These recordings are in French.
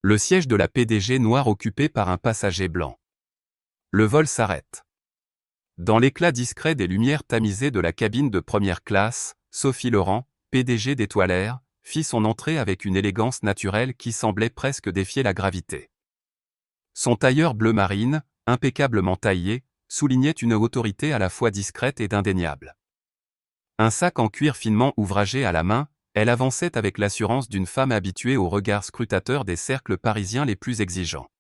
Le siège de la PDG noir occupé par un passager blanc. Le vol s'arrête. Dans l'éclat discret des lumières tamisées de la cabine de première classe, Sophie Laurent, PDG d'Étoile Air, fit son entrée avec une élégance naturelle qui semblait presque défier la gravité. Son tailleur bleu marine, impeccablement taillé, soulignait une autorité à la fois discrète et indéniable. Un sac en cuir finement ouvragé à la main, elle avançait avec l'assurance d'une femme habituée au regard scrutateur des cercles parisiens les plus exigeants.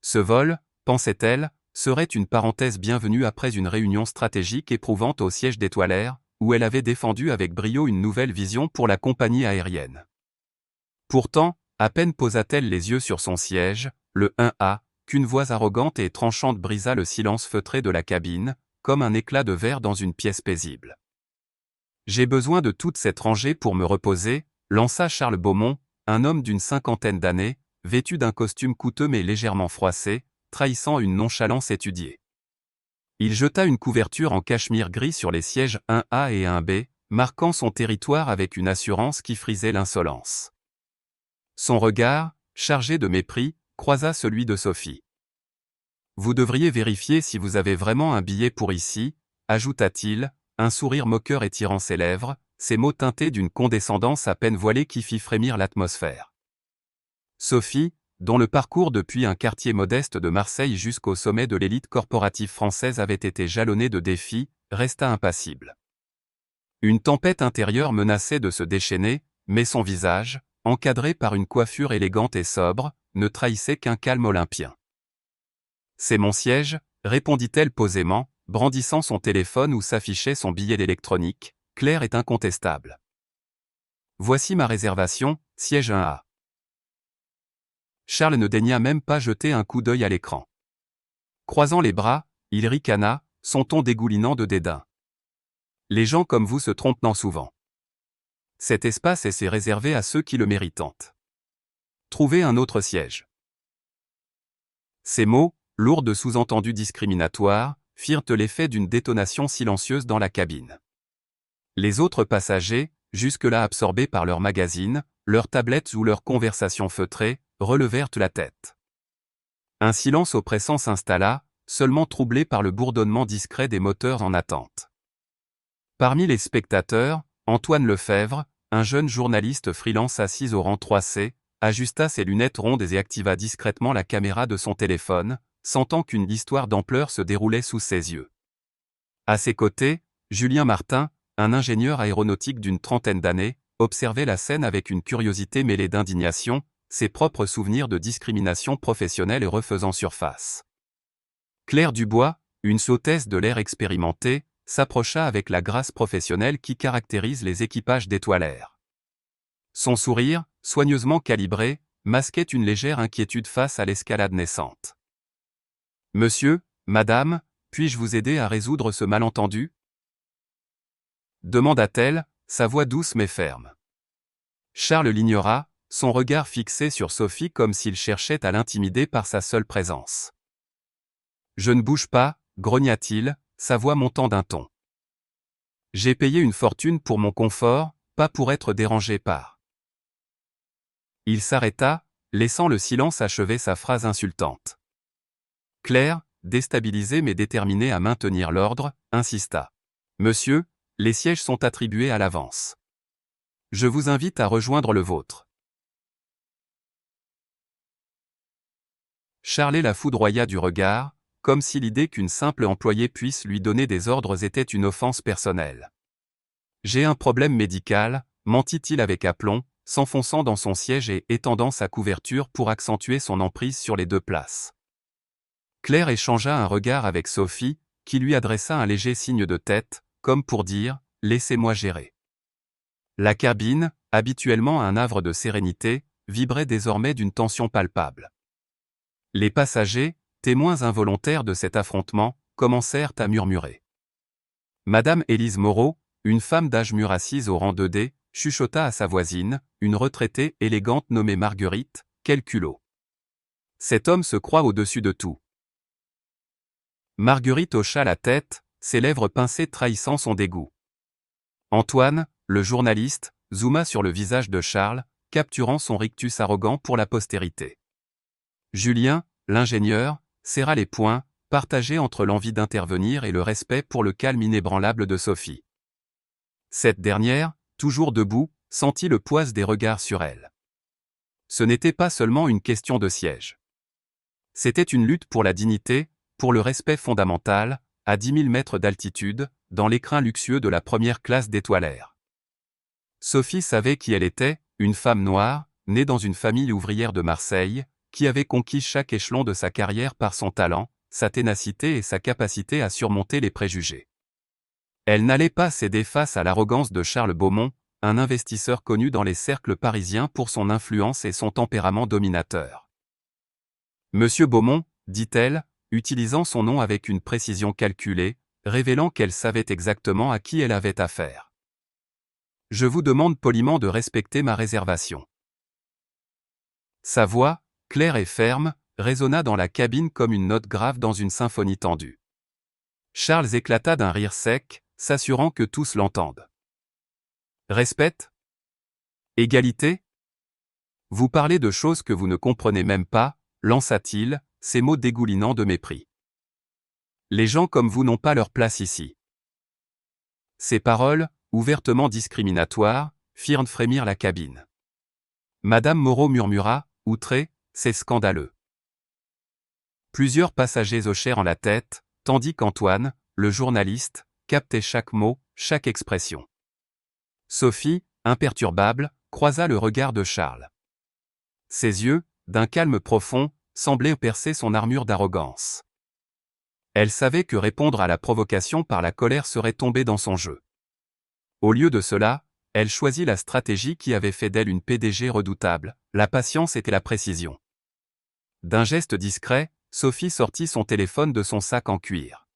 Ce vol, pensait-elle, serait une parenthèse bienvenue après une réunion stratégique éprouvante au siège d'Étoile Air, où elle avait défendu avec brio une nouvelle vision pour la compagnie aérienne. Pourtant, à peine posa-t-elle les yeux sur son siège, le 1A, qu'une voix arrogante et tranchante brisa le silence feutré de la cabine, comme un éclat de verre dans une pièce paisible. « J'ai besoin de toute cette rangée pour me reposer », lança Charles Beaumont, un homme d'une cinquantaine d'années, vêtu d'un costume coûteux mais légèrement froissé, trahissant une nonchalance étudiée. Il jeta une couverture en cachemire gris sur les sièges 1A et 1B, marquant son territoire avec une assurance qui frisait l'insolence. Son regard, chargé de mépris, croisa celui de Sophie. « Vous devriez vérifier si vous avez vraiment un billet pour ici », ajouta-t-il, un sourire moqueur étirant ses lèvres, ces mots teintés d'une condescendance à peine voilée qui fit frémir l'atmosphère. Sophie, dont le parcours depuis un quartier modeste de Marseille jusqu'au sommet de l'élite corporative française avait été jalonné de défis, resta impassible. Une tempête intérieure menaçait de se déchaîner, mais son visage, encadré par une coiffure élégante et sobre, ne trahissait qu'un calme olympien. « C'est mon siège », répondit-elle posément, brandissant son téléphone où s'affichait son billet électronique, clair et incontestable. « Voici ma réservation, siège 1A. » Charles ne daigna même pas jeter un coup d'œil à l'écran. Croisant les bras, il ricana, son ton dégoulinant de dédain. « Les gens comme vous se trompent souvent. Cet espace est réservé à ceux qui le méritent. Trouvez un autre siège. » Ces mots, lourds de sous-entendus discriminatoires, firent l'effet d'une détonation silencieuse dans la cabine. Les autres passagers, jusque-là absorbés par leurs magazines, leurs tablettes ou leurs conversations feutrées, relevèrent la tête. Un silence oppressant s'installa, seulement troublé par le bourdonnement discret des moteurs en attente. Parmi les spectateurs, Antoine Lefebvre, un jeune journaliste freelance assis au rang 3C, ajusta ses lunettes rondes et activa discrètement la caméra de son téléphone, sentant qu'une histoire d'ampleur se déroulait sous ses yeux. À ses côtés, Julien Martin, un ingénieur aéronautique d'une trentaine d'années, observait la scène avec une curiosité mêlée d'indignation, ses propres souvenirs de discrimination professionnelle refaisant surface. Claire Dubois, une hôtesse de l'air expérimentée, s'approcha avec la grâce professionnelle qui caractérise les équipages d'Étoile Air. Son sourire, soigneusement calibré, masquait une légère inquiétude face à l'escalade naissante. « Monsieur, madame, puis-je vous aider à résoudre ce malentendu ?» demanda-t-elle, sa voix douce mais ferme. Charles l'ignora, son regard fixé sur Sophie comme s'il cherchait à l'intimider par sa seule présence. « Je ne bouge pas, grogna-t-il, sa voix montant d'un ton. « J'ai payé une fortune pour mon confort, pas pour être dérangé par. » Il s'arrêta, laissant le silence achever sa phrase insultante. Claire, déstabilisée mais déterminée à maintenir l'ordre, insista. « Monsieur, les sièges sont attribués à l'avance. Je vous invite à rejoindre le vôtre. » Charles la foudroya du regard, comme si l'idée qu'une simple employée puisse lui donner des ordres était une offense personnelle. « J'ai un problème médical », mentit-il avec aplomb, s'enfonçant dans son siège et étendant sa couverture pour accentuer son emprise sur les deux places. Claire échangea un regard avec Sophie, qui lui adressa un léger signe de tête, comme pour dire « laissez-moi gérer ». La cabine, habituellement un havre de sérénité, vibrait désormais d'une tension palpable. Les passagers, témoins involontaires de cet affrontement, commencèrent à murmurer. Madame Élise Moreau, une femme d'âge mûr assise au rang 2D, chuchota à sa voisine, une retraitée élégante nommée Marguerite, « Quel culot! Cet homme se croit au-dessus de tout. » Marguerite hocha la tête, ses lèvres pincées trahissant son dégoût. Antoine, le journaliste, zooma sur le visage de Charles, capturant son rictus arrogant pour la postérité. Julien, l'ingénieur, serra les poings, partagé entre l'envie d'intervenir et le respect pour le calme inébranlable de Sophie. Cette dernière, toujours debout, sentit le poids des regards sur elle. Ce n'était pas seulement une question de siège. C'était une lutte pour la dignité, pour le respect fondamental, à 10 000 mètres d'altitude, dans l'écrin luxueux de la première classe d'étoilaire. Sophie savait qui elle était, une femme noire, née dans une famille ouvrière de Marseille, qui avait conquis chaque échelon de sa carrière par son talent, sa ténacité et sa capacité à surmonter les préjugés. Elle n'allait pas céder face à l'arrogance de Charles Beaumont, un investisseur connu dans les cercles parisiens pour son influence et son tempérament dominateur. Monsieur Beaumont, dit-elle, utilisant son nom avec une précision calculée, révélant qu'elle savait exactement à qui elle avait affaire. Je vous demande poliment de respecter ma réservation. Sa voix, claire et ferme, résonna dans la cabine comme une note grave dans une symphonie tendue. Charles éclata d'un rire sec, s'assurant que tous l'entendent. Respect? Égalité? Vous parlez de choses que vous ne comprenez même pas, lança-t-il, ces mots dégoulinants de mépris. Les gens comme vous n'ont pas leur place ici. Ces paroles, ouvertement discriminatoires, firent frémir la cabine. Madame Moreau murmura, outrée, c'est scandaleux. Plusieurs passagers hochèrent en la tête, tandis qu'Antoine, le journaliste, captait chaque mot, chaque expression. Sophie, imperturbable, croisa le regard de Charles. Ses yeux, d'un calme profond, semblaient percer son armure d'arrogance. Elle savait que répondre à la provocation par la colère serait tomber dans son jeu. Au lieu de cela, elle choisit la stratégie qui avait fait d'elle une PDG redoutable, la patience et la précision. D'un geste discret, Sophie sortit son téléphone de son sac en cuir.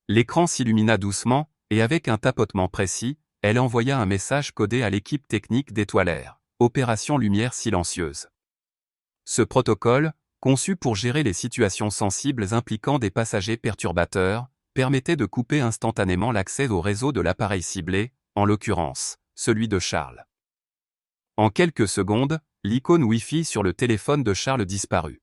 L'écran s'illumina doucement, et avec un tapotement précis, elle envoya un message codé à l'équipe technique d'étoilaire, Opération Lumière Silencieuse. Ce protocole, conçu pour gérer les situations sensibles impliquant des passagers perturbateurs, permettait de couper instantanément l'accès au réseau de l'appareil ciblé, en l'occurrence, celui de Charles. En quelques secondes, l'icône Wi-Fi sur le téléphone de Charles disparut.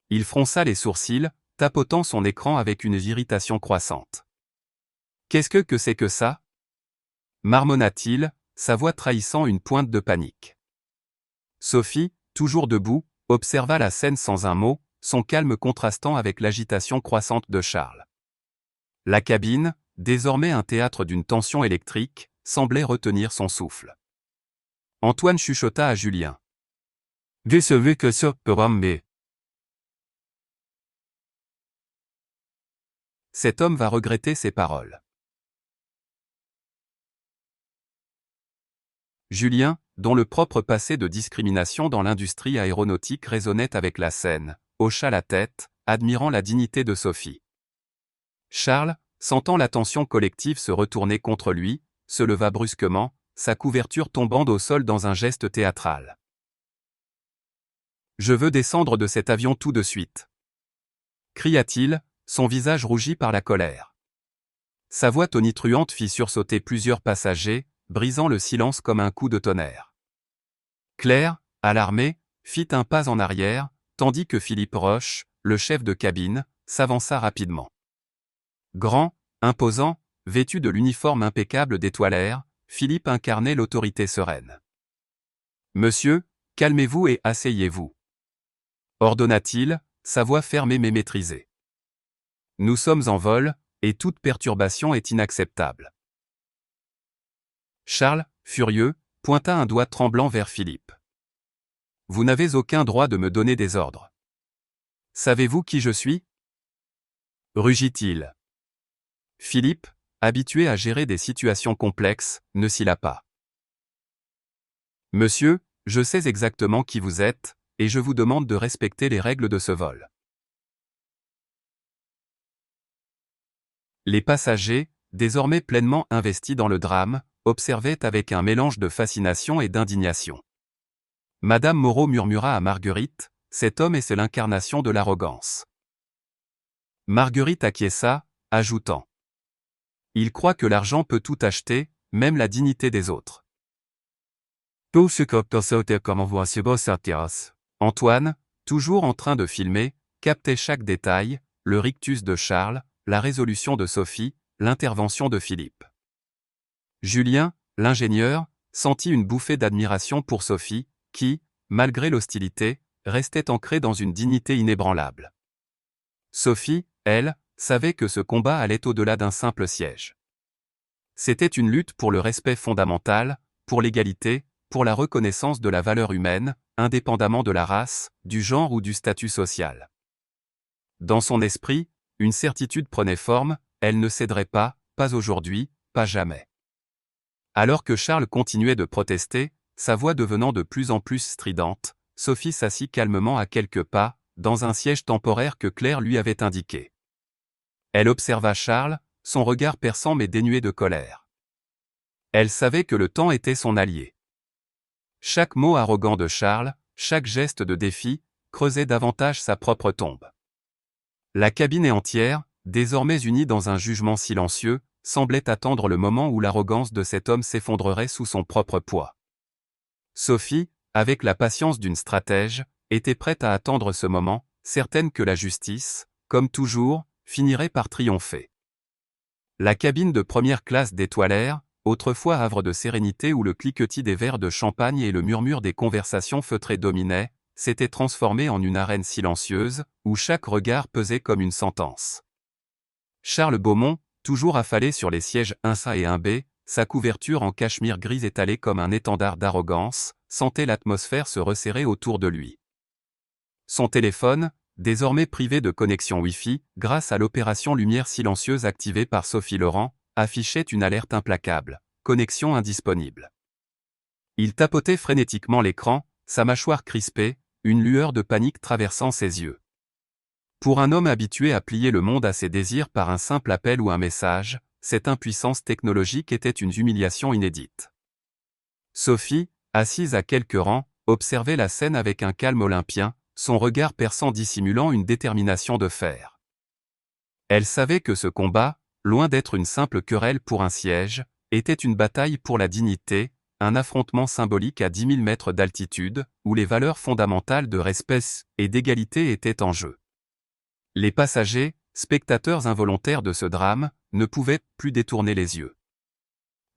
Il fronça les sourcils, tapotant son écran avec une irritation croissante. « Qu'est-ce que c'est que ça ?» marmonna-t-il, sa voix trahissant une pointe de panique. Sophie, toujours debout, observa la scène sans un mot, son calme contrastant avec l'agitation croissante de Charles. La cabine, désormais un théâtre d'une tension électrique, semblait retenir son souffle. Antoine chuchota à Julien. « Décevez que ça peut ramener. » Cet homme va regretter ses paroles. Julien, dont le propre passé de discrimination dans l'industrie aéronautique résonnait avec la scène, hocha la tête, admirant la dignité de Sophie. Charles, sentant l'attention collective se retourner contre lui, se leva brusquement, sa couverture tombant au sol dans un geste théâtral. « Je veux descendre de cet avion tout de suite !» cria-t-il, son visage rougi par la colère. Sa voix tonitruante fit sursauter plusieurs passagers, brisant le silence comme un coup de tonnerre. Claire, alarmée, fit un pas en arrière, tandis que Philippe Roche, le chef de cabine, s'avança rapidement. Grand, imposant, vêtu de l'uniforme impeccable d'étoilaire, Philippe incarnait l'autorité sereine. « Monsieur, calmez-vous et asseyez-vous. » ordonna-t-il, sa voix fermée mais maîtrisée. « Nous sommes en vol, et toute perturbation est inacceptable. » Charles, furieux, pointa un doigt tremblant vers Philippe. « Vous n'avez aucun droit de me donner des ordres. Savez-vous qui je suis ?» rugit-il. Philippe, habitué à gérer des situations complexes, ne oscilla pas. « Monsieur, je sais exactement qui vous êtes, et je vous demande de respecter les règles de ce vol. » Les passagers, désormais pleinement investis dans le drame, observaient avec un mélange de fascination et d'indignation. Madame Moreau murmura à Marguerite, « Cet homme est l'incarnation de l'arrogance. » Marguerite acquiesça, ajoutant, « Il croit que l'argent peut tout acheter, même la dignité des autres. » Antoine, toujours en train de filmer, captait chaque détail, le rictus de Charles, la résolution de Sophie, l'intervention de Philippe. Julien, l'ingénieur, sentit une bouffée d'admiration pour Sophie, qui, malgré l'hostilité, restait ancrée dans une dignité inébranlable. Sophie, elle, savait que ce combat allait au-delà d'un simple siège. C'était une lutte pour le respect fondamental, pour l'égalité, pour la reconnaissance de la valeur humaine, indépendamment de la race, du genre ou du statut social. Dans son esprit, une certitude prenait forme, elle ne céderait pas, pas aujourd'hui, pas jamais. Alors que Charles continuait de protester, sa voix devenant de plus en plus stridente, Sophie s'assit calmement à quelques pas, dans un siège temporaire que Claire lui avait indiqué. Elle observa Charles, son regard perçant mais dénué de colère. Elle savait que le temps était son allié. Chaque mot arrogant de Charles, chaque geste de défi, creusait davantage sa propre tombe. La cabinet entière, désormais unie dans un jugement silencieux, semblait attendre le moment où l'arrogance de cet homme s'effondrerait sous son propre poids. Sophie, avec la patience d'une stratège, était prête à attendre ce moment, certaine que la justice, comme toujours, finirait par triompher. La cabine de première classe d'Étoilère, autrefois havre de sérénité où le cliquetis des verres de champagne et le murmure des conversations feutrées dominaient, s'était transformée en une arène silencieuse, où chaque regard pesait comme une sentence. Charles Beaumont, toujours affalé sur les sièges 1A et 1B, sa couverture en cachemire gris étalée comme un étendard d'arrogance, sentait l'atmosphère se resserrer autour de lui. Son téléphone, désormais privé de connexion Wi-Fi, grâce à l'opération lumière silencieuse activée par Sophie Laurent, affichait une alerte implacable, connexion indisponible. Il tapotait frénétiquement l'écran, sa mâchoire crispée, une lueur de panique traversant ses yeux. Pour un homme habitué à plier le monde à ses désirs par un simple appel ou un message, cette impuissance technologique était une humiliation inédite. Sophie, assise à quelques rangs, observait la scène avec un calme olympien, son regard perçant dissimulant une détermination de fer. Elle savait que ce combat, loin d'être une simple querelle pour un siège, était une bataille pour la dignité, un affrontement symbolique à 10 000 mètres d'altitude, où les valeurs fondamentales de respect et d'égalité étaient en jeu. Les passagers, spectateurs involontaires de ce drame, ne pouvaient plus détourner les yeux.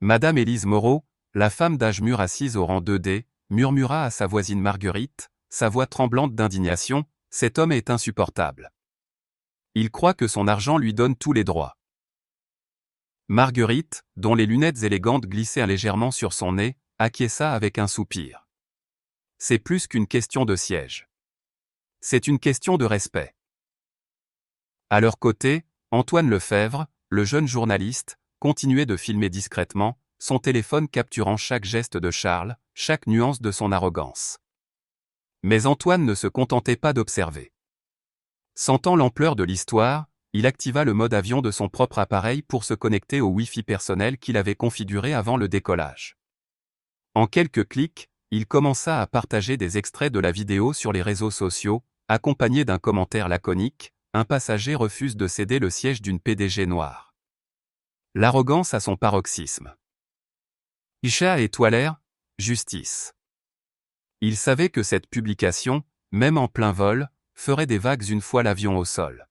Madame Élise Moreau, la femme d'âge mûr assise au rang 2D, murmura à sa voisine Marguerite, sa voix tremblante d'indignation, « Cet homme est insupportable. Il croit que son argent lui donne tous les droits. » Marguerite, dont les lunettes élégantes glissaient légèrement sur son nez, acquiesça avec un soupir. C'est plus qu'une question de siège. C'est une question de respect. À leur côté, Antoine Lefebvre, le jeune journaliste, continuait de filmer discrètement, son téléphone capturant chaque geste de Charles, chaque nuance de son arrogance. Mais Antoine ne se contentait pas d'observer. Sentant l'ampleur de l'histoire, il activa le mode avion de son propre appareil pour se connecter au Wi-Fi personnel qu'il avait configuré avant le décollage. En quelques clics, il commença à partager des extraits de la vidéo sur les réseaux sociaux, accompagné d'un commentaire laconique, « Un passager refuse de céder le siège d'une PDG noire. » L'arrogance à son paroxysme. Isha Étoilère, justice. Il savait que cette publication, même en plein vol, ferait des vagues une fois l'avion au sol.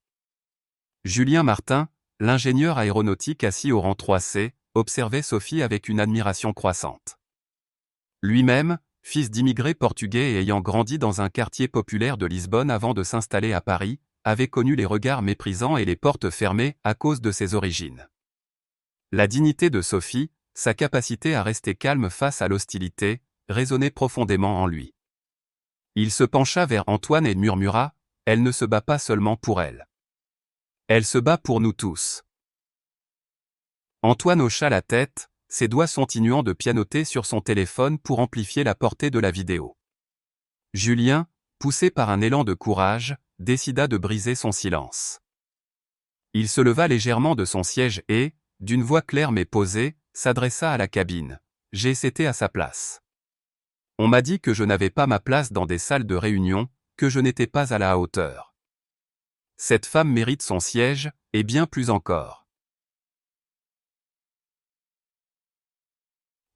Julien Martin, l'ingénieur aéronautique assis au rang 3C, observait Sophie avec une admiration croissante. Lui-même, fils d'immigrés portugais et ayant grandi dans un quartier populaire de Lisbonne avant de s'installer à Paris, avait connu les regards méprisants et les portes fermées à cause de ses origines. La dignité de Sophie, sa capacité à rester calme face à l'hostilité, résonnait profondément en lui. Il se pencha vers Antoine et murmura, « Elle ne se bat pas seulement pour elle. Elle se bat pour nous tous. » Antoine hocha la tête, ses doigts continuant de pianoter sur son téléphone pour amplifier la portée de la vidéo. Julien, poussé par un élan de courage, décida de briser son silence. Il se leva légèrement de son siège et, d'une voix claire mais posée, s'adressa à la cabine. « J'étais à sa place. On m'a dit que je n'avais pas ma place dans des salles de réunion, que je n'étais pas à la hauteur. Cette femme mérite son siège, et bien plus encore. »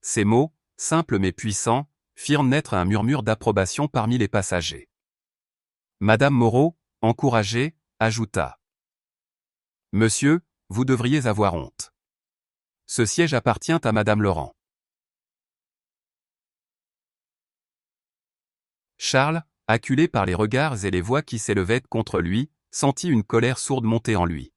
Ces mots, simples mais puissants, firent naître un murmure d'approbation parmi les passagers. Madame Moreau, encouragée, ajouta. Monsieur, vous devriez avoir honte. Ce siège appartient à Madame Laurent. Charles, acculé par les regards et les voix qui s'élevaient contre lui, sentit une colère sourde monter en lui.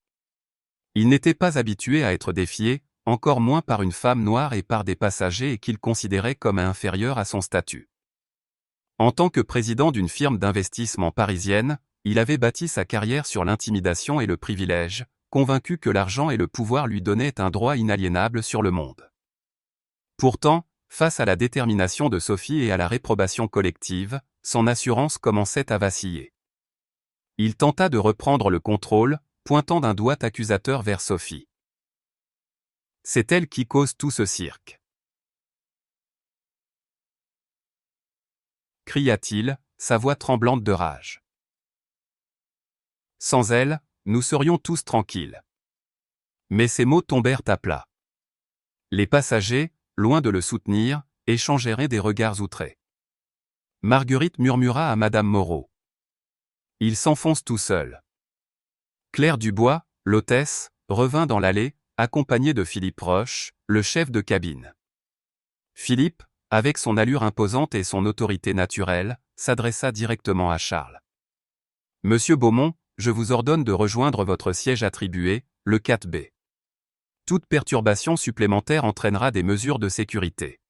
Il n'était pas habitué à être défié, encore moins par une femme noire et par des passagers et qu'il considérait comme inférieur à son statut. En tant que président d'une firme d'investissement parisienne, il avait bâti sa carrière sur l'intimidation et le privilège, convaincu que l'argent et le pouvoir lui donnaient un droit inaliénable sur le monde. Pourtant, face à la détermination de Sophie et à la réprobation collective, son assurance commençait à vaciller. Il tenta de reprendre le contrôle, pointant d'un doigt accusateur vers Sophie. C'est elle qui cause tout ce cirque. Cria-t-il, sa voix tremblante de rage. Sans elle, nous serions tous tranquilles. Mais ces mots tombèrent à plat. Les passagers, loin de le soutenir, échangèrent des regards outrés. Marguerite murmura à Madame Moreau. Il s'enfonce tout seul. Claire Dubois, l'hôtesse, revint dans l'allée, accompagnée de Philippe Roche, le chef de cabine. Philippe, avec son allure imposante et son autorité naturelle, s'adressa directement à Charles. Monsieur Beaumont, je vous ordonne de rejoindre votre siège attribué, le 4B. Toute perturbation supplémentaire entraînera des mesures de sécurité.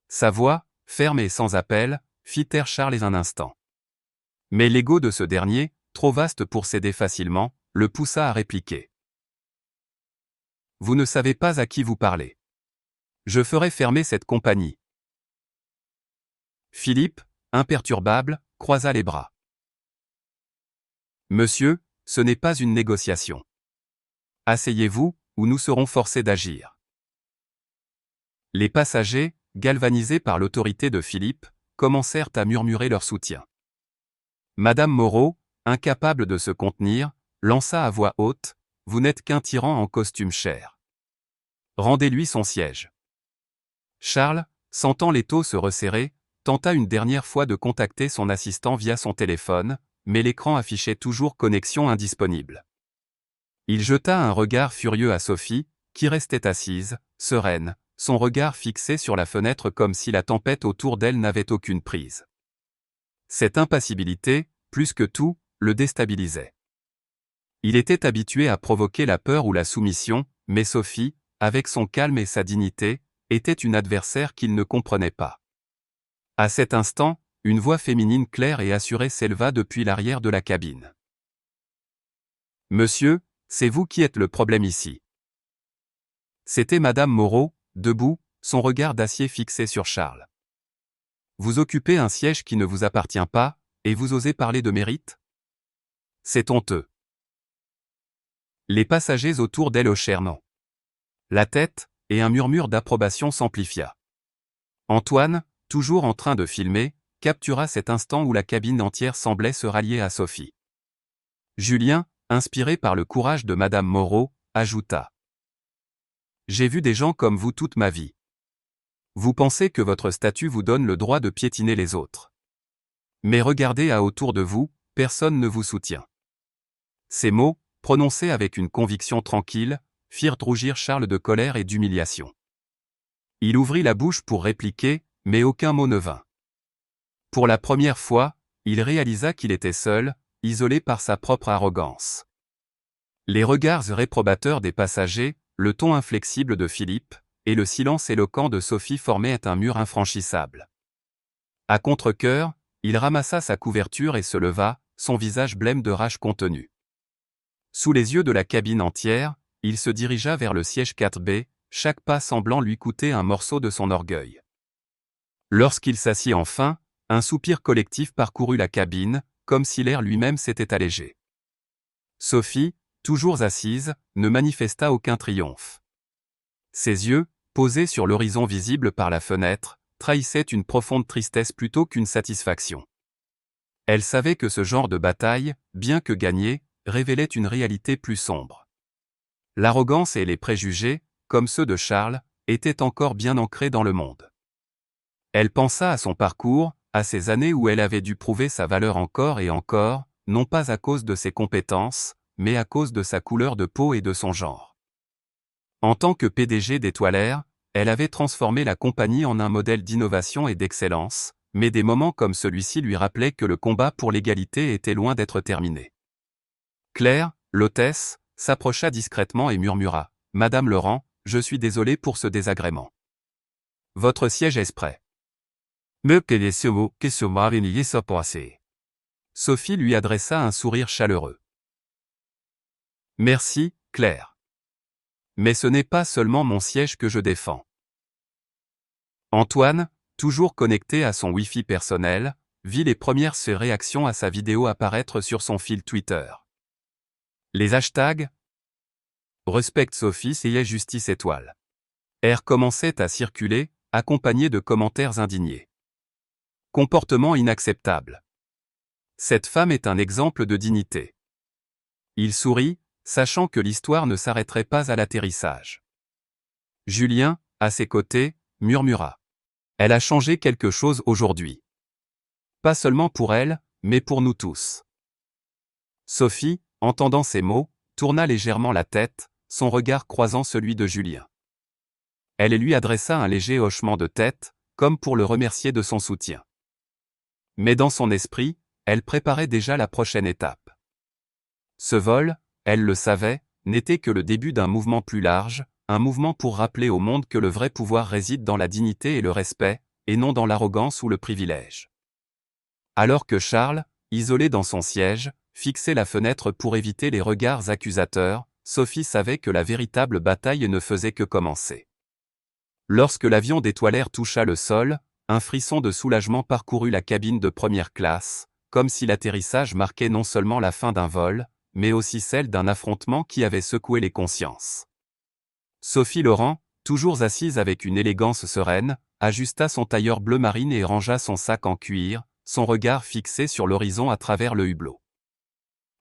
Sa voix, ferme et sans appel, fit taire Charles un instant. Mais l'ego de ce dernier, trop vaste pour céder facilement, le poussa à répliquer. Vous ne savez pas à qui vous parlez. Je ferai fermer cette compagnie. Philippe, imperturbable, croisa les bras. Monsieur, ce n'est pas une négociation. Asseyez-vous, ou nous serons forcés d'agir. Les passagers, galvanisés par l'autorité de Philippe, commencèrent à murmurer leur soutien. Madame Moreau, incapable de se contenir, lança à voix haute, « Vous n'êtes qu'un tyran en costume cher. Rendez-lui son siège. » Charles, sentant l'étau se resserrer, tenta une dernière fois de contacter son assistant via son téléphone, mais l'écran affichait toujours connexion indisponible. Il jeta un regard furieux à Sophie, qui restait assise, sereine, son regard fixé sur la fenêtre comme si la tempête autour d'elle n'avait aucune prise. Cette impassibilité, plus que tout, le déstabilisait. Il était habitué à provoquer la peur ou la soumission, mais Sophie, avec son calme et sa dignité, était une adversaire qu'il ne comprenait pas. À cet instant, une voix féminine claire et assurée s'éleva depuis l'arrière de la cabine. « Monsieur, c'est vous qui êtes le problème ici. » C'était Madame Moreau, debout, son regard d'acier fixé sur Charles. « Vous occupez un siège qui ne vous appartient pas, et vous osez parler de mérite? C'est honteux. » Les passagers autour d'elle hochèrent non. La tête, et un murmure d'approbation s'amplifia. Antoine, toujours en train de filmer, captura cet instant où la cabine entière semblait se rallier à Sophie. Julien, inspiré par le courage de Madame Moreau, ajouta. « J'ai vu des gens comme vous toute ma vie. Vous pensez que votre statut vous donne le droit de piétiner les autres. Mais regardez à autour de vous, personne ne vous soutient. » Ces mots, prononcés avec une conviction tranquille, firent rougir Charles de colère et d'humiliation. Il ouvrit la bouche pour répliquer, mais aucun mot ne vint. Pour la première fois, il réalisa qu'il était seul, isolé par sa propre arrogance. Les regards réprobateurs des passagers, le ton inflexible de Philippe, et le silence éloquent de Sophie formaient un mur infranchissable. À contre-cœur, il ramassa sa couverture et se leva, son visage blême de rage contenue. Sous les yeux de la cabine entière, il se dirigea vers le siège 4B, chaque pas semblant lui coûter un morceau de son orgueil. Lorsqu'il s'assit enfin, un soupir collectif parcourut la cabine, comme si l'air lui-même s'était allégé. Sophie, toujours assise, ne manifesta aucun triomphe. Ses yeux, posés sur l'horizon visible par la fenêtre, trahissaient une profonde tristesse plutôt qu'une satisfaction. Elle savait que ce genre de bataille, bien que gagnée, révélait une réalité plus sombre. L'arrogance et les préjugés, comme ceux de Charles, étaient encore bien ancrés dans le monde. Elle pensa à son parcours, à ces années où elle avait dû prouver sa valeur encore et encore, non pas à cause de ses compétences, mais à cause de sa couleur de peau et de son genre. En tant que PDG d'Étoile Air, elle avait transformé la compagnie en un modèle d'innovation et d'excellence, mais des moments comme celui-ci lui rappelaient que le combat pour l'égalité était loin d'être terminé. Claire, l'hôtesse, s'approcha discrètement et murmura : « Madame Laurent, je suis désolée pour ce désagrément. Votre siège est prêt. » Sophie lui adressa un sourire chaleureux. « Merci, Claire. Mais ce n'est pas seulement mon siège que je défends. » Antoine, toujours connecté à son Wi-Fi personnel, vit les premières réactions à sa vidéo apparaître sur son fil Twitter. Les hashtags Respect Sophie et Justice Étoile Air commençaient à circuler, accompagnés de commentaires indignés. Comportement inacceptable. Cette femme est un exemple de dignité. Il sourit, sachant que l'histoire ne s'arrêterait pas à l'atterrissage. Julien, à ses côtés, murmura. Elle a changé quelque chose aujourd'hui. Pas seulement pour elle, mais pour nous tous. Sophie, entendant ces mots, tourna légèrement la tête, son regard croisant celui de Julien. Elle lui adressa un léger hochement de tête, comme pour le remercier de son soutien. Mais dans son esprit, elle préparait déjà la prochaine étape. Ce vol, elle le savait, n'était que le début d'un mouvement plus large, un mouvement pour rappeler au monde que le vrai pouvoir réside dans la dignité et le respect, et non dans l'arrogance ou le privilège. Alors que Charles, isolé dans son siège, fixait la fenêtre pour éviter les regards accusateurs, Sophie savait que la véritable bataille ne faisait que commencer. Lorsque l'avion d'Étoile Air toucha le sol, un frisson de soulagement parcourut la cabine de première classe, comme si l'atterrissage marquait non seulement la fin d'un vol, mais aussi celle d'un affrontement qui avait secoué les consciences. Sophie Laurent, toujours assise avec une élégance sereine, ajusta son tailleur bleu marine et rangea son sac en cuir, son regard fixé sur l'horizon à travers le hublot.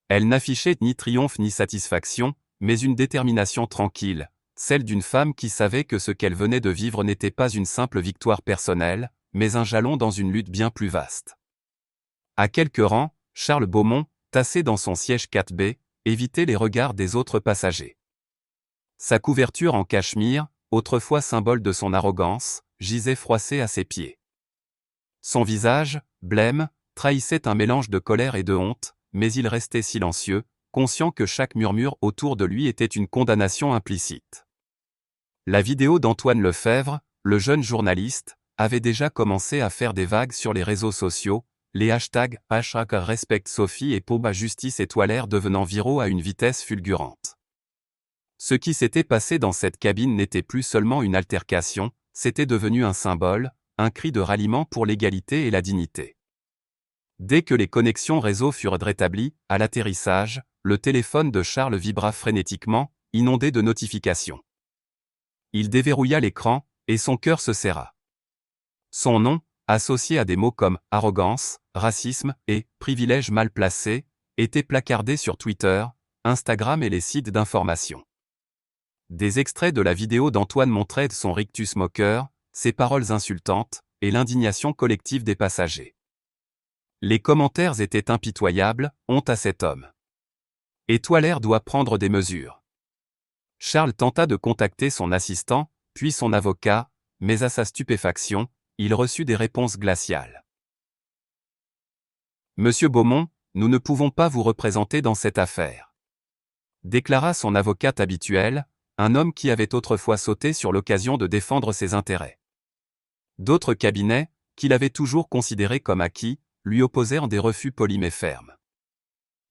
Elle n'affichait ni triomphe ni satisfaction, mais une détermination tranquille, celle d'une femme qui savait que ce qu'elle venait de vivre n'était pas une simple victoire personnelle, mais un jalon dans une lutte bien plus vaste. À quelques rangs, Charles Beaumont, tassé dans son siège 4B, évitait les regards des autres passagers. Sa couverture en cachemire, autrefois symbole de son arrogance, gisait froissée à ses pieds. Son visage, blême, trahissait un mélange de colère et de honte, mais il restait silencieux, conscient que chaque murmure autour de lui était une condamnation implicite. La vidéo d'Antoine Lefebvre, le jeune journaliste, avait déjà commencé à faire des vagues sur les réseaux sociaux, les hashtags #RespectSophie et #Justice Étoile Air devenant viraux à une vitesse fulgurante. Ce qui s'était passé dans cette cabine n'était plus seulement une altercation, c'était devenu un symbole, un cri de ralliement pour l'égalité et la dignité. Dès que les connexions réseau furent rétablies, à l'atterrissage, le téléphone de Charles vibra frénétiquement, inondé de notifications. Il déverrouilla l'écran, et son cœur se serra. Son nom, associé à des mots comme arrogance, racisme et privilège mal placé, était placardé sur Twitter, Instagram et les sites d'information. Des extraits de la vidéo d'Antoine montraient son rictus moqueur, ses paroles insultantes, et l'indignation collective des passagers. Les commentaires étaient impitoyables, honte à cet homme. Étoile Air doit prendre des mesures. Charles tenta de contacter son assistant, puis son avocat, mais à sa stupéfaction, il reçut des réponses glaciales. « Monsieur Beaumont, nous ne pouvons pas vous représenter dans cette affaire. » déclara son avocate habituelle, un homme qui avait autrefois sauté sur l'occasion de défendre ses intérêts. D'autres cabinets, qu'il avait toujours considérés comme acquis, lui opposèrent des refus polis mais fermes.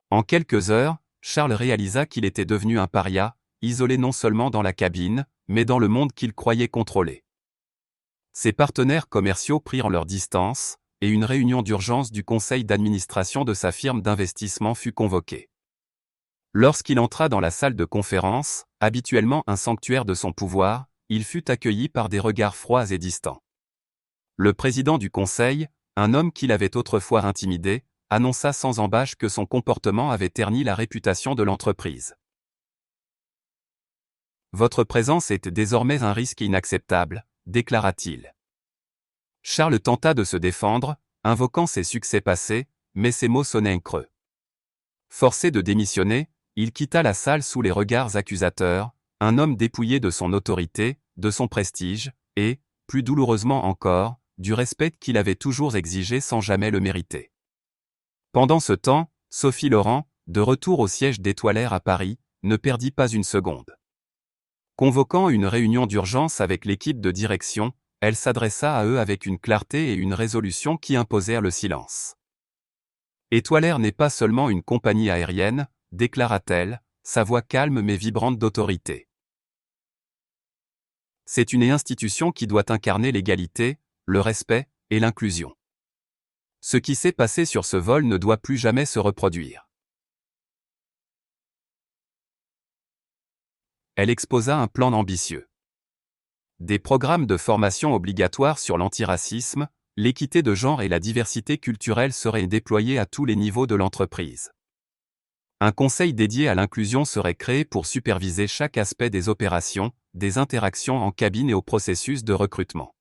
En quelques heures, Charles réalisa qu'il était devenu un paria, isolé non seulement dans la cabine, mais dans le monde qu'il croyait contrôler. Ses partenaires commerciaux prirent leur distance, et une réunion d'urgence du conseil d'administration de sa firme d'investissement fut convoquée. Lorsqu'il entra dans la salle de conférence, habituellement un sanctuaire de son pouvoir, il fut accueilli par des regards froids et distants. Le président du conseil, un homme qu'il avait autrefois intimidé, annonça sans embâche que son comportement avait terni la réputation de l'entreprise. « Votre présence est désormais un risque inacceptable », déclara-t-il. Charles tenta de se défendre, invoquant ses succès passés, mais ses mots sonnaient creux. Forcé de démissionner, il quitta la salle sous les regards accusateurs, un homme dépouillé de son autorité, de son prestige, et, plus douloureusement encore, du respect qu'il avait toujours exigé sans jamais le mériter. Pendant ce temps, Sophie Laurent, de retour au siège d'Étoilère à Paris, ne perdit pas une seconde. Convoquant une réunion d'urgence avec l'équipe de direction, elle s'adressa à eux avec une clarté et une résolution qui imposèrent le silence. Étoilère n'est pas seulement une compagnie aérienne, déclara-t-elle, sa voix calme mais vibrante d'autorité. C'est une institution qui doit incarner l'égalité, le respect et l'inclusion. Ce qui s'est passé sur ce vol ne doit plus jamais se reproduire. Elle exposa un plan ambitieux. Des programmes de formation obligatoires sur l'antiracisme, l'équité de genre et la diversité culturelle seraient déployés à tous les niveaux de l'entreprise. Un conseil dédié à l'inclusion serait créé pour superviser chaque aspect des opérations, des interactions en cabine et au processus de recrutement.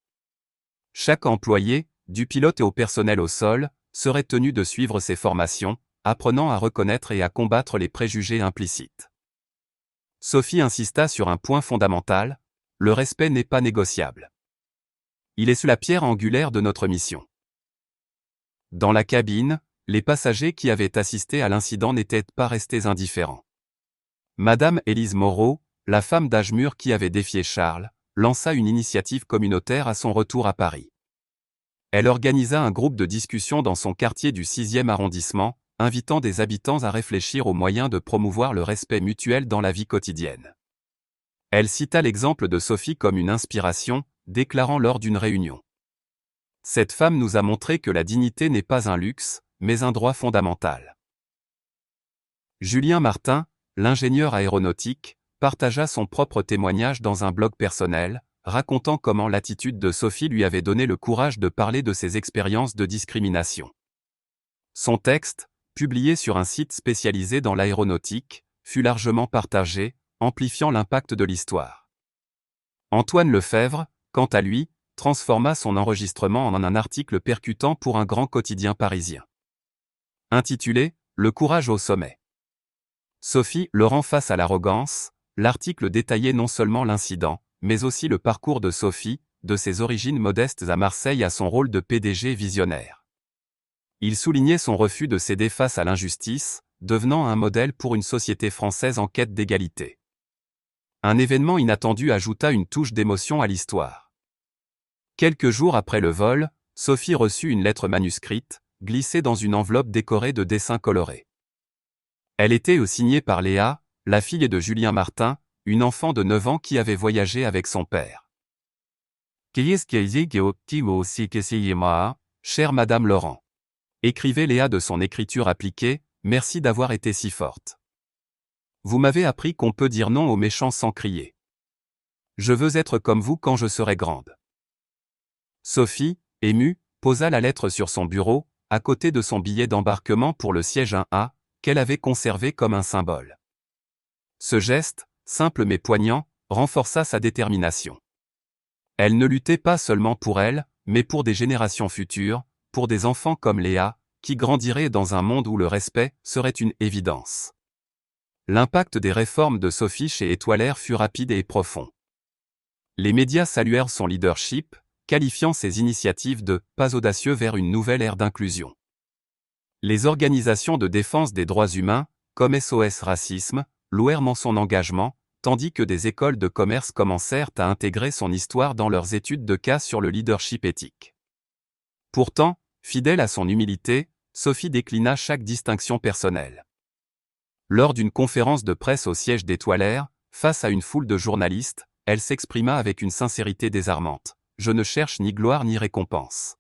Chaque employé, du pilote au personnel au sol, serait tenu de suivre ces formations, apprenant à reconnaître et à combattre les préjugés implicites. Sophie insista sur un point fondamental, le respect n'est pas négociable. Il est la pierre angulaire de notre mission. Dans la cabine, les passagers qui avaient assisté à l'incident n'étaient pas restés indifférents. Madame Élise Moreau, la femme d'âge mûr qui avait défié Charles, lança une initiative communautaire à son retour à Paris. Elle organisa un groupe de discussion dans son quartier du 6e arrondissement, invitant des habitants à réfléchir aux moyens de promouvoir le respect mutuel dans la vie quotidienne. Elle cita l'exemple de Sophie comme une inspiration, déclarant lors d'une réunion. Cette femme nous a montré que la dignité n'est pas un luxe, mais un droit fondamental. Julien Martin, l'ingénieur aéronautique, partagea son propre témoignage dans un blog personnel, racontant comment l'attitude de Sophie lui avait donné le courage de parler de ses expériences de discrimination. Son texte, publié sur un site spécialisé dans l'aéronautique, fut largement partagé, amplifiant l'impact de l'histoire. Antoine Lefebvre, quant à lui, transforma son enregistrement en un article percutant pour un grand quotidien parisien. Intitulé « Le courage au sommet ». Sophie Laurent face à l'arrogance, l'article détaillait non seulement l'incident, mais aussi le parcours de Sophie, de ses origines modestes à Marseille à son rôle de PDG visionnaire. Il soulignait son refus de céder face à l'injustice, devenant un modèle pour une société française en quête d'égalité. Un événement inattendu ajouta une touche d'émotion à l'histoire. Quelques jours après le vol, Sophie reçut une lettre manuscrite, glissée dans une enveloppe décorée de dessins colorés. Elle était signée par Léa, la fille de Julien Martin, une enfant de 9 ans qui avait voyagé avec son père. Chère Madame Laurent. Écrivait Léa de son écriture appliquée, merci d'avoir été si forte. Vous m'avez appris qu'on peut dire non aux méchants sans crier. Je veux être comme vous quand je serai grande. Sophie, émue, posa la lettre sur son bureau, à côté de son billet d'embarquement pour le siège 1A, qu'elle avait conservé comme un symbole. Ce geste, simple mais poignant, renforça sa détermination. Elle ne luttait pas seulement pour elle, mais pour des générations futures, pour des enfants comme Léa, qui grandiraient dans un monde où le respect serait une évidence. L'impact des réformes de Sophie chez Étoilère fut rapide et profond. Les médias saluèrent son leadership, qualifiant ses initiatives de « pas audacieux vers une nouvelle ère d'inclusion ». Les organisations de défense des droits humains, comme SOS Racisme, louèrent son engagement, tandis que des écoles de commerce commencèrent à intégrer son histoire dans leurs études de cas sur le leadership éthique. Pourtant, fidèle à son humilité, Sophie déclina chaque distinction personnelle. Lors d'une conférence de presse au siège d'Étoilère, face à une foule de journalistes, elle s'exprima avec une sincérité désarmante. « Je ne cherche ni gloire ni récompense.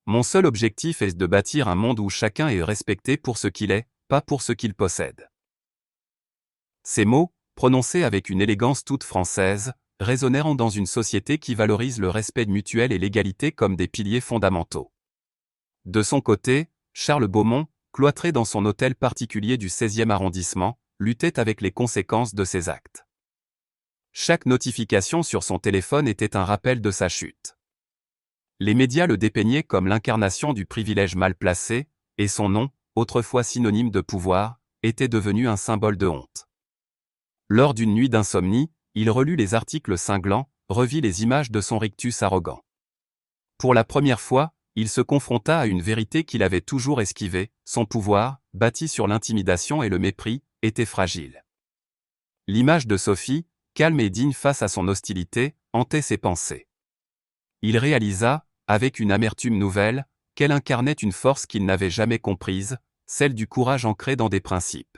Mon seul objectif est de bâtir un monde où chacun est respecté pour ce qu'il est, pas pour ce qu'il possède. » Ces mots, prononcés avec une élégance toute française, résonnèrent dans une société qui valorise le respect mutuel et l'égalité comme des piliers fondamentaux. De son côté, Charles Beaumont, cloîtré dans son hôtel particulier du 16e arrondissement, luttait avec les conséquences de ses actes. Chaque notification sur son téléphone était un rappel de sa chute. Les médias le dépeignaient comme l'incarnation du privilège mal placé, et son nom, autrefois synonyme de pouvoir, était devenu un symbole de honte. Lors d'une nuit d'insomnie, il relut les articles cinglants, revit les images de son rictus arrogant. Pour la première fois, il se confronta à une vérité qu'il avait toujours esquivée, son pouvoir, bâti sur l'intimidation et le mépris, était fragile. L'image de Sophie, calme et digne face à son hostilité, hantait ses pensées. Il réalisa, avec une amertume nouvelle, qu'elle incarnait une force qu'il n'avait jamais comprise, celle du courage ancré dans des principes.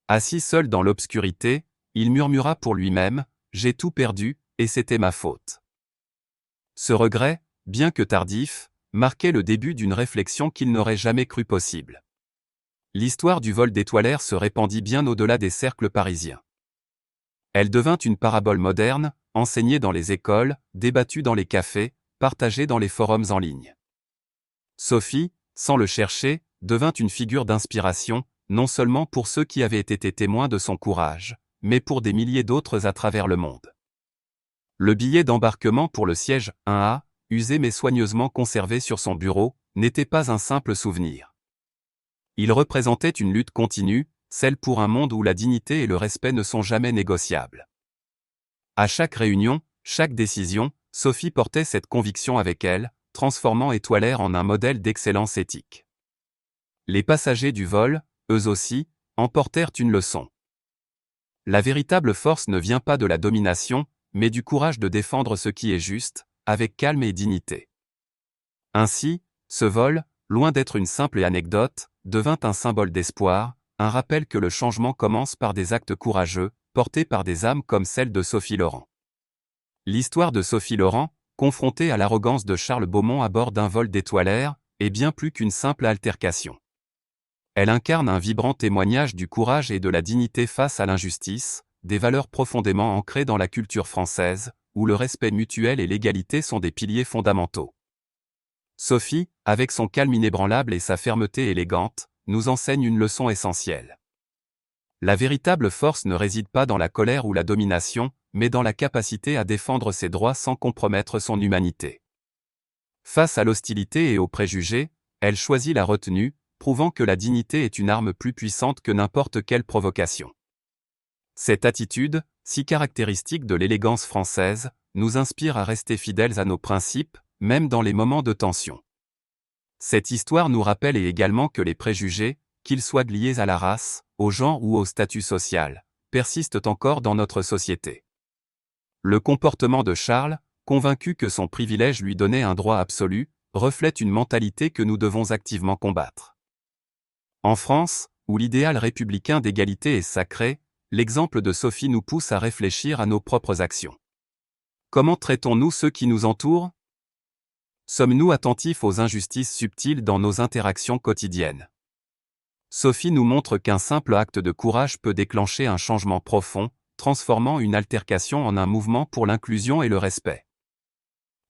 Assis seul dans l'obscurité, il murmura pour lui-même, « J'ai tout perdu, et c'était ma faute. » Ce regret, bien que tardif, marquait le début d'une réflexion qu'il n'aurait jamais cru possible. L'histoire du vol d'étoilaire se répandit bien au-delà des cercles parisiens. Elle devint une parabole moderne, enseignée dans les écoles, débattue dans les cafés, partagée dans les forums en ligne. Sophie, sans le chercher, devint une figure d'inspiration, non seulement pour ceux qui avaient été témoins de son courage, mais pour des milliers d'autres à travers le monde. Le billet d'embarquement pour le siège 1A, usé mais soigneusement conservé sur son bureau, n'était pas un simple souvenir. Il représentait une lutte continue, celle pour un monde où la dignité et le respect ne sont jamais négociables. À chaque réunion, chaque décision, Sophie portait cette conviction avec elle, transformant Étoilaire en un modèle d'excellence éthique. Les passagers du vol, eux aussi, emportèrent une leçon. La véritable force ne vient pas de la domination, mais du courage de défendre ce qui est juste, avec calme et dignité. Ainsi, ce vol, loin d'être une simple anecdote, devint un symbole d'espoir, un rappel que le changement commence par des actes courageux, portés par des âmes comme celle de Sophie Laurent. L'histoire de Sophie Laurent, confrontée à l'arrogance de Charles Beaumont à bord d'un vol d'étoilaire, est bien plus qu'une simple altercation. Elle incarne un vibrant témoignage du courage et de la dignité face à l'injustice, des valeurs profondément ancrées dans la culture française, où le respect mutuel et l'égalité sont des piliers fondamentaux. Sophie, avec son calme inébranlable et sa fermeté élégante, nous enseigne une leçon essentielle. La véritable force ne réside pas dans la colère ou la domination, mais dans la capacité à défendre ses droits sans compromettre son humanité. Face à l'hostilité et aux préjugés, elle choisit la retenue, prouvant que la dignité est une arme plus puissante que n'importe quelle provocation. Cette attitude, si caractéristique de l'élégance française, nous inspire à rester fidèles à nos principes, même dans les moments de tension. Cette histoire nous rappelle également que les préjugés, qu'ils soient liés à la race, au genre ou au statut social, persistent encore dans notre société. Le comportement de Charles, convaincu que son privilège lui donnait un droit absolu, reflète une mentalité que nous devons activement combattre. En France, où l'idéal républicain d'égalité est sacré, l'exemple de Sophie nous pousse à réfléchir à nos propres actions. Comment traitons-nous ceux qui nous entourent ? Sommes-nous attentifs aux injustices subtiles dans nos interactions quotidiennes ? Sophie nous montre qu'un simple acte de courage peut déclencher un changement profond, transformant une altercation en un mouvement pour l'inclusion et le respect.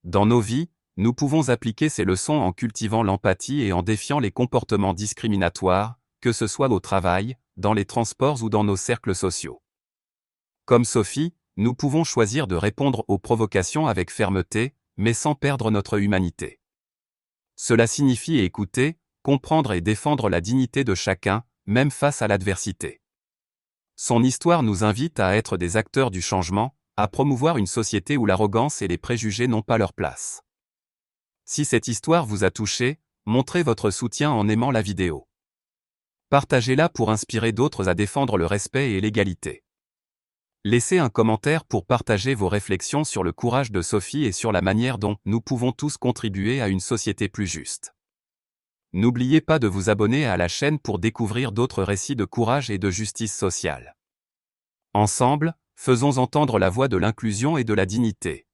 Dans nos vies, nous pouvons appliquer ces leçons en cultivant l'empathie et en défiant les comportements discriminatoires, que ce soit au travail, dans les transports ou dans nos cercles sociaux. Comme Sophie, nous pouvons choisir de répondre aux provocations avec fermeté, mais sans perdre notre humanité. Cela signifie écouter, comprendre et défendre la dignité de chacun, même face à l'adversité. Son histoire nous invite à être des acteurs du changement, à promouvoir une société où l'arrogance et les préjugés n'ont pas leur place. Si cette histoire vous a touché, montrez votre soutien en aimant la vidéo. Partagez-la pour inspirer d'autres à défendre le respect et l'égalité. Laissez un commentaire pour partager vos réflexions sur le courage de Sophie et sur la manière dont nous pouvons tous contribuer à une société plus juste. N'oubliez pas de vous abonner à la chaîne pour découvrir d'autres récits de courage et de justice sociale. Ensemble, faisons entendre la voix de l'inclusion et de la dignité.